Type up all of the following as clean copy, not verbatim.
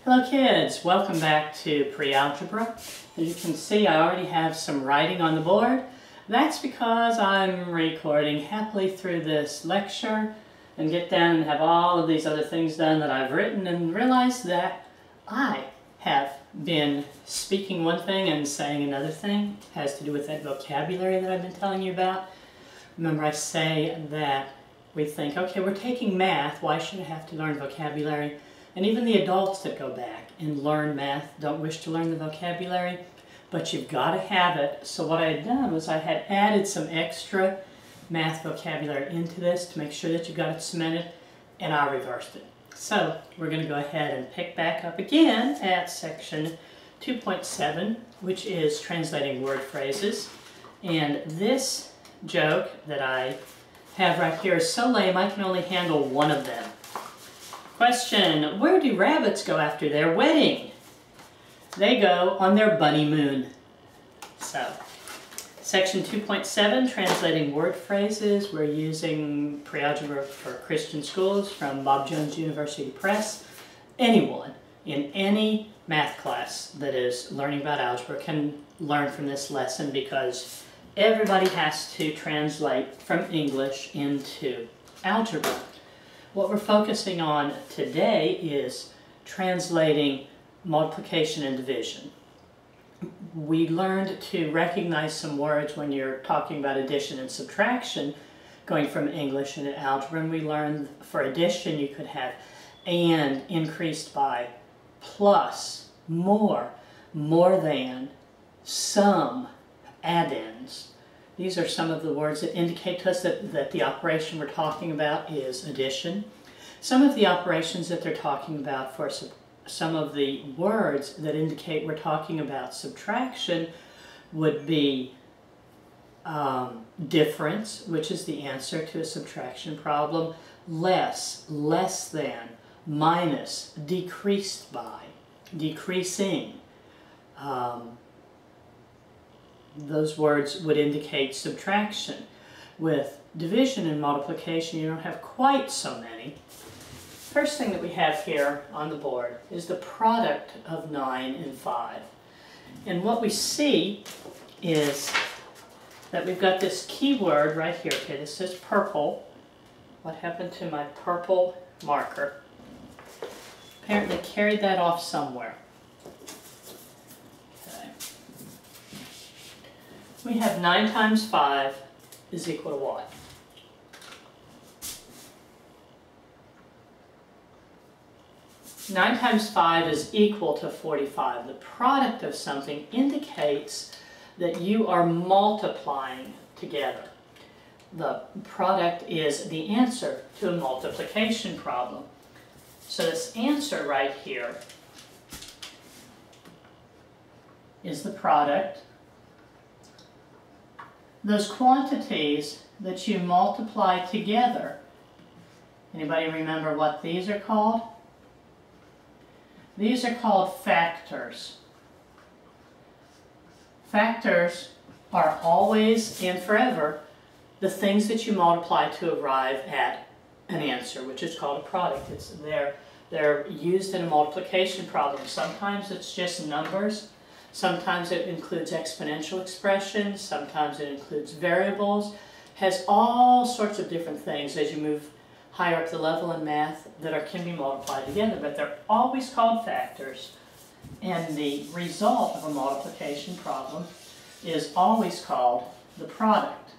Hello kids, welcome back to Pre-Algebra. As you can see, I already have some writing on the board. That's because I'm recording happily through this lecture and get down and have all of these other things done that I've written and realize that I have been speaking one thing and saying another thing. It has to do with that vocabulary that I've been telling you about. Remember, I say that we think, okay, we're taking math, why should I have to learn vocabulary? And even the adults that go back and learn math don't wish to learn the vocabulary, but you've got to have it. So what I had done was I had added some extra math vocabulary into this to make sure that you got it cemented, and I reversed it. So we're going to go ahead and pick back up again at section 2.7, which is translating word phrases. And this joke that I have right here is so lame I can only handle one of them. Question, where do rabbits go after their wedding? They go on their bunny-moon. So, section 2.7, translating word phrases. We're using Pre-Algebra for Christian Schools from Bob Jones University Press. Anyone in any math class that is learning about algebra can learn from this lesson because everybody has to translate from English into algebra. What we're focusing on today is translating multiplication and division. We learned to recognize some words when you're talking about addition and subtraction, going from English into algebra, and we learned for addition you could have and increased by, plus, more than, some, add-ins. These are some of the words that indicate to us that the operation we're talking about is addition. Some of the operations that they're talking about for some of the words that indicate we're talking about subtraction would be difference, which is the answer to a subtraction problem, less, less than, minus, decreased by, decreasing. Those words would indicate subtraction. With division and multiplication, you don't have quite so many. First thing that we have here on the board is the product of 9 and 5. And what we see is that we've got this keyword right here. Okay, this says purple. What happened to my purple marker? Apparently carried that off somewhere. We have 9 times 5 is equal to what? Nine times 5 is equal to 45. The product of something indicates that you are multiplying together. The product is the answer to a multiplication problem. So this answer right here is the product. Those quantities that you multiply together, anybody remember what these are called? These are called factors. Factors are always and forever the things that you multiply to arrive at an answer, which is called a product. They're used in a multiplication problem. Sometimes it's just numbers. Sometimes it includes exponential expressions, sometimes it includes variables, has all sorts of different things as you move higher up the level in math that can be multiplied together, but they're always called factors, and the result of a multiplication problem is always called the product.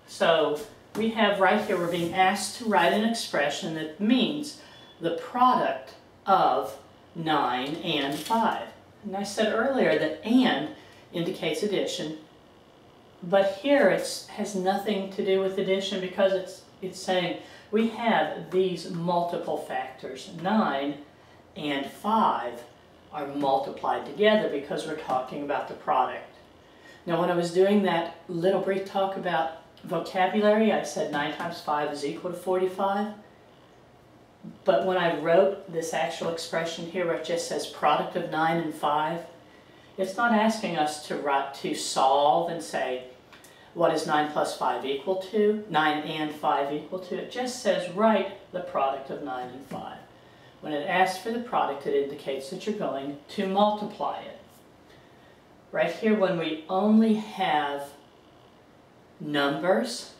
So we have right here, we're being asked to write an expression that means the product of 9 and 5. And I said earlier that and indicates addition, but here it has nothing to do with addition because it's saying we have these multiple factors. 9 and 5 are multiplied together because we're talking about the product. Now when I was doing that little brief talk about vocabulary, I said 9 times 5 is equal to 45. But when I wrote this actual expression here where it just says product of 9 and 5, it's not asking us to solve and say what is 9 plus 5 equal to, 9 and 5 equal to. It just says write the product of 9 and 5. When it asks for the product, it indicates that you're going to multiply it. Right here, when we only have numbers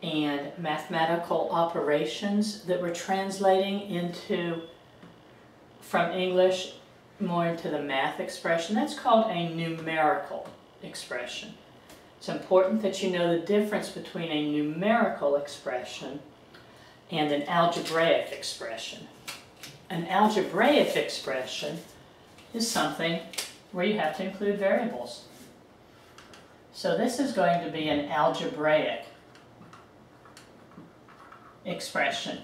and mathematical operations that we're translating into, from English more into the math expression, that's called a numerical expression. It's important that you know the difference between a numerical expression and an algebraic expression. An algebraic expression is something where you have to include variables. So this is going to be an algebraic expression.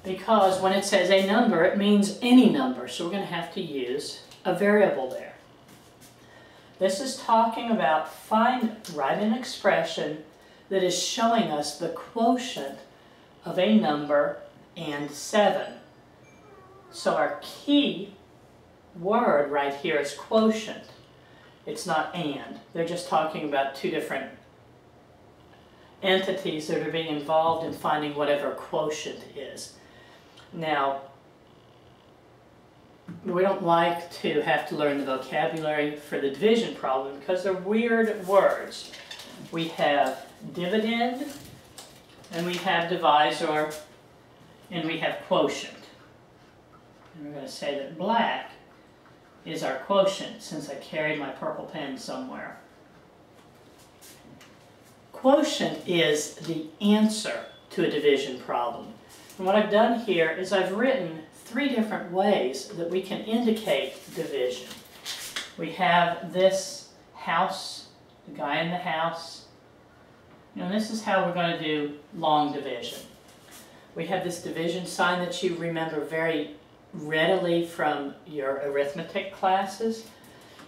Because when it says a number, it means any number, so we're going to have to use a variable there. This is talking about write an expression that is showing us the quotient of a number and 7. So our key word right here is quotient. It's not and. They're just talking about two different entities that are being involved in finding whatever quotient is. Now, we don't like to have to learn the vocabulary for the division problem because they're weird words. We have dividend, and we have divisor, and we have quotient. And we're going to say that black is our quotient, since I carried my purple pen somewhere. Quotient is the answer to a division problem. And what I've done here is I've written 3 different ways that we can indicate division. We have this house, the guy in the house. And this is how we're going to do long division. We have this division sign that you remember very readily from your arithmetic classes.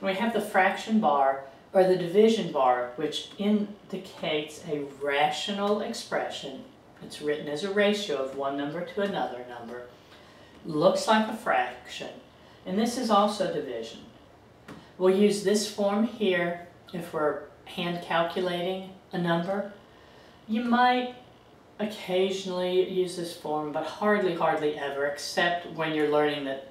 And we have the fraction bar, or the division bar, which indicates a rational expression. It's written as a ratio of one number to another number. Looks like a fraction. And this is also division. We'll use this form here if we're hand calculating a number. You might occasionally use this form, but hardly ever, except when you're learning that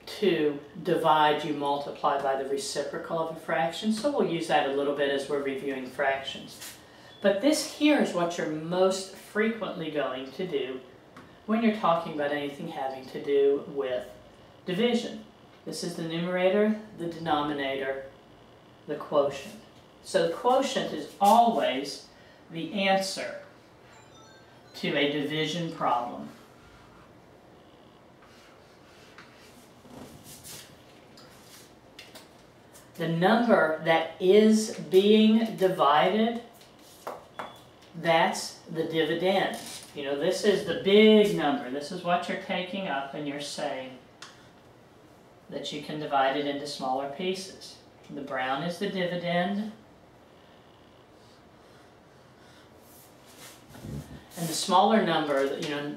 to divide, you multiply by the reciprocal of a fraction. So we'll use that a little bit as we're reviewing fractions. But this here is what you're most frequently going to do when you're talking about anything having to do with division. This is the numerator, the denominator, the quotient. So the quotient is always the answer to a division problem. The number that is being divided, that's the dividend. You know, this is the big number. This is what you're taking up, and you're saying that you can divide it into smaller pieces. The brown is the dividend. And the smaller number, you know,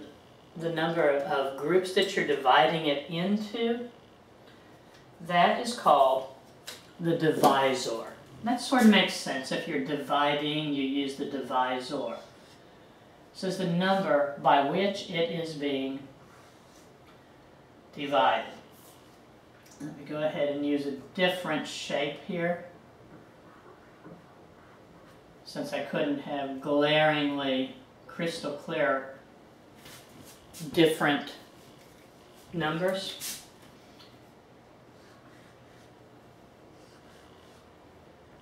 the number of groups that you're dividing it into, that is called the divisor. That sort of makes sense. If you're dividing, you use the divisor. This is the number by which it is being divided. Let me go ahead and use a different shape here, since I couldn't have glaringly crystal clear different numbers.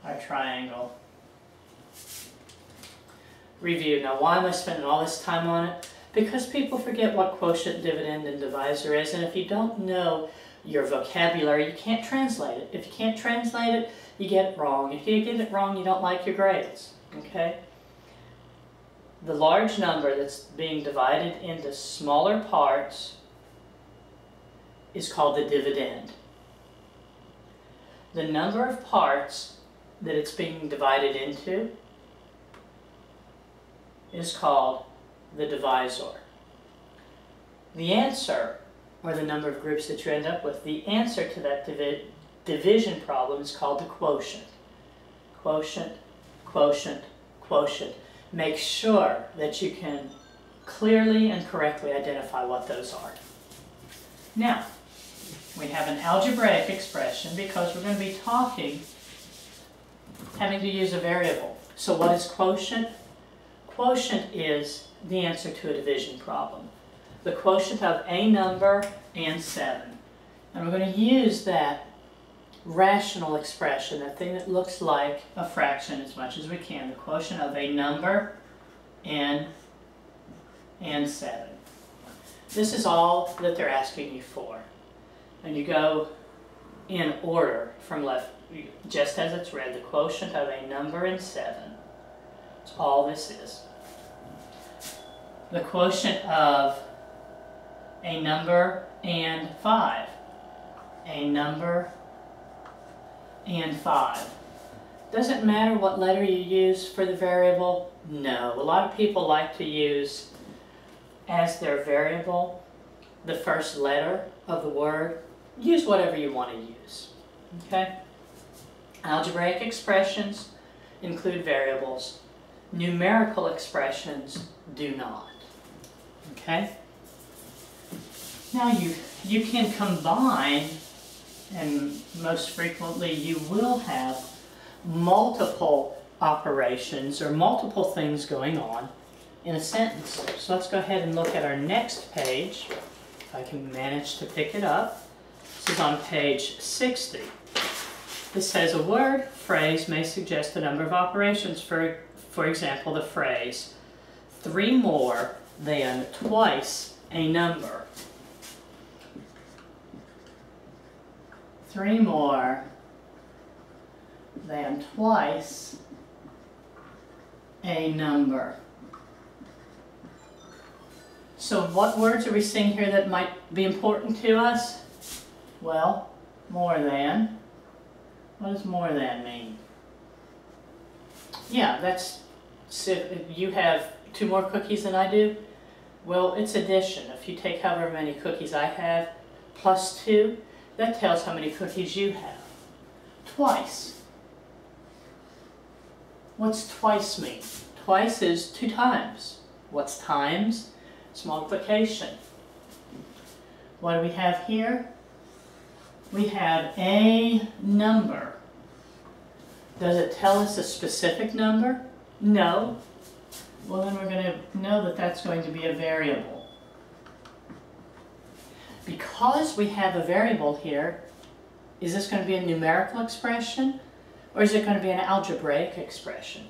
Our triangle. Review. Now, why am I spending all this time on it? Because people forget what quotient, dividend, and divisor is, and if you don't know your vocabulary, you can't translate it. If you can't translate it, you get it wrong. If you get it wrong, you don't like your grades. Okay? The large number that's being divided into smaller parts is called the dividend. The number of parts that it's being divided into is called the divisor. The answer, or the number of groups that you end up with, the answer to that division problem is called the quotient. Quotient, quotient, quotient. Make sure that you can clearly and correctly identify what those are. Now, we have an algebraic expression because we're going to be having to use a variable. So what is quotient? Quotient is the answer to a division problem. The quotient of a number and 7. And we're going to use that rational expression, that thing that looks like a fraction as much as we can, the quotient of a number and 7. This is all that they're asking you for. And you go in order from left, just as it's read, the quotient of a number and 7. That's all this is. The quotient of a number and 5. A number and 5. Doesn't matter what letter you use for the variable. No. A lot of people like to use as their variable the first letter of the word. Use whatever you want to use. Okay? Algebraic expressions include variables. Numerical expressions do not. Okay? Now you can combine, and most frequently you will have multiple operations or multiple things going on in a sentence. So let's go ahead and look at our next page, if I can manage to pick it up. This is on page 60. This says a word phrase may suggest a number of operations. For example, the phrase 3 more than twice a number. 3 more than twice a number. So what words are we seeing here that might be important to us? Well, more than. What does more than mean? Yeah, that's, so you have 2 more cookies than I do. Well, it's addition. If you take however many cookies I have plus 2, that tells how many cookies you have. Twice. What's twice mean? Twice is 2 times. What's times? It's multiplication. What do we have here? We have a number. Does it tell us a specific number? No. Well, then we're going to know that that's going to be a variable. Because we have a variable here, is this going to be a numerical expression or is it going to be an algebraic expression?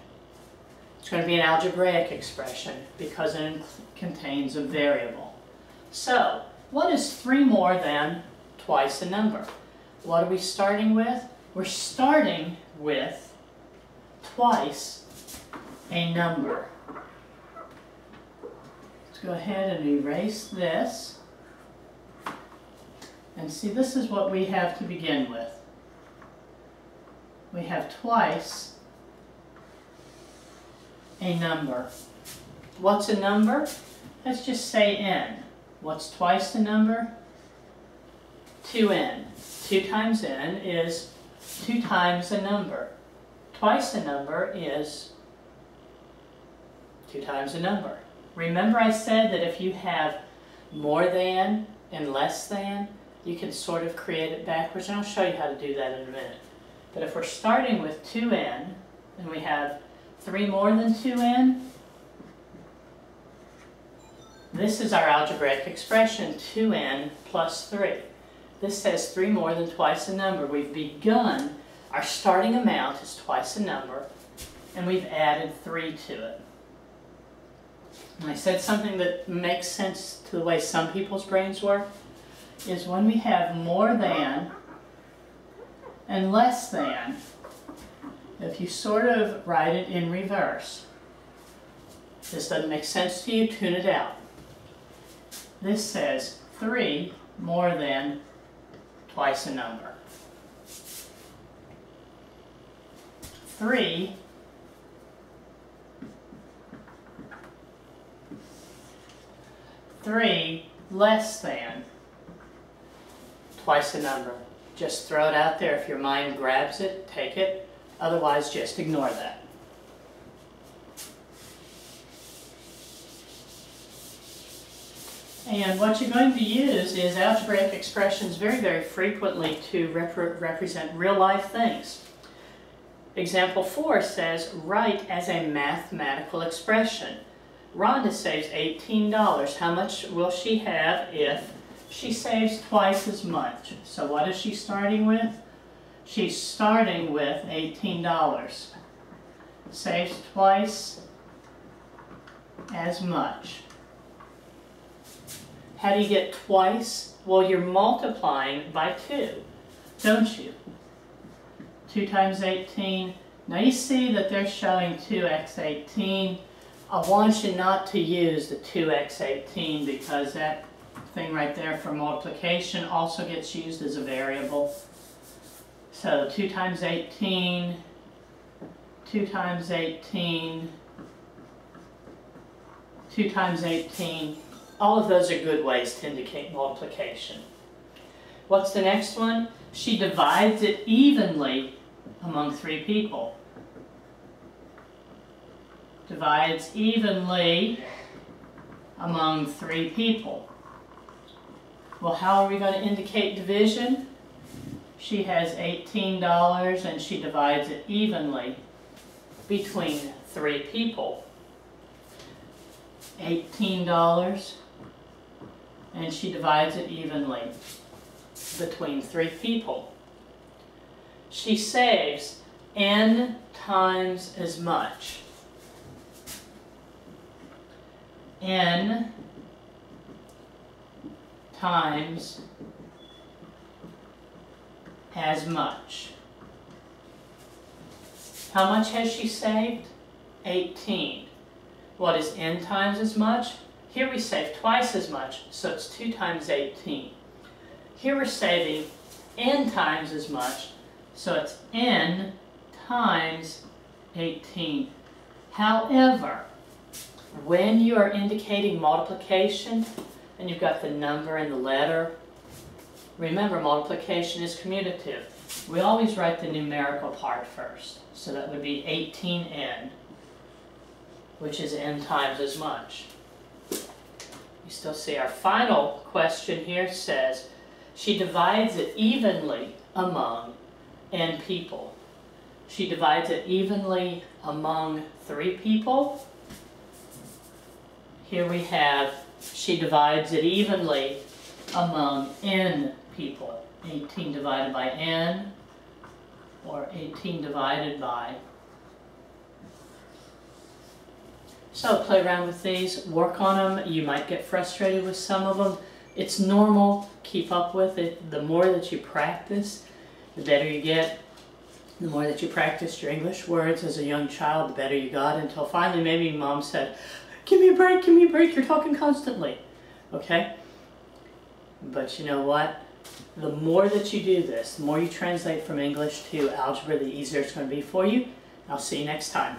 It's going to be an algebraic expression because it contains a variable. So, what is 3 more than twice a number? What are we starting with? We're starting with twice a number. Let's go ahead and erase this. And see, this is what we have to begin with. We have twice a number. What's a number? Let's just say n. What's twice the number? 2n. 2 times n is 2 times a number. Twice a number is 2 times a number. Remember I said that if you have more than and less than, you can sort of create it backwards, and I'll show you how to do that in a minute. But if we're starting with 2n, and we have 3 more than 2n, this is our algebraic expression, 2n plus 3. This says 3 more than twice a number. We've begun, our starting amount is twice a number, and we've added 3 to it. And I said something that makes sense to the way some people's brains work, is when we have more than and less than, if you sort of write it in reverse. If this doesn't make sense to you, tune it out. This says 3 more than twice a number. 3 less than twice a number. Just throw it out there. If your mind grabs it, take it. Otherwise, just ignore that. And what you're going to use is algebraic expressions very, very frequently to represent real-life things. Example 4 says, write as a mathematical expression. Rhonda saves $18. How much will she have if she saves twice as much? So what is she starting with? She's starting with $18. Saves twice as much. How do you get twice? Well, you're multiplying by 2, don't you? 2 times 18. Now you see that they're showing 2x 18. I want you not to use the 2x 18 because that thing right there for multiplication also gets used as a variable. So 2 times 18, 2 times 18, 2 times 18. All of those are good ways to indicate multiplication. What's the next one? She divides it evenly among 3 people. Divides evenly among 3 people. Well, how are we going to indicate division? She has $18 and she divides it evenly between 3 people. $18 and she divides it evenly between 3 people. She saves n times as much. N times as much. How much has she saved? 18. What is n times as much? Here we save twice as much, so it's 2 times 18. Here we're saving n times as much, so it's n times 18. However, when you are indicating multiplication and you've got the number and the letter, remember multiplication is commutative. We always write the numerical part first, so that would be 18n, which is n times as much. You still see our final question here says, she divides it evenly among n people. She divides it evenly among 3 people. Here we have, she divides it evenly among n people. 18 divided by n, or 18 divided by. So play around with these, work on them. You might get frustrated with some of them. It's normal, keep up with it. The more that you practice, the better you get. The more that you practiced your English words as a young child, the better you got, until finally maybe mom said, give me a break, you're talking constantly. Okay? But you know what? The more that you do this, the more you translate from English to algebra, the easier it's going to be for you. I'll see you next time.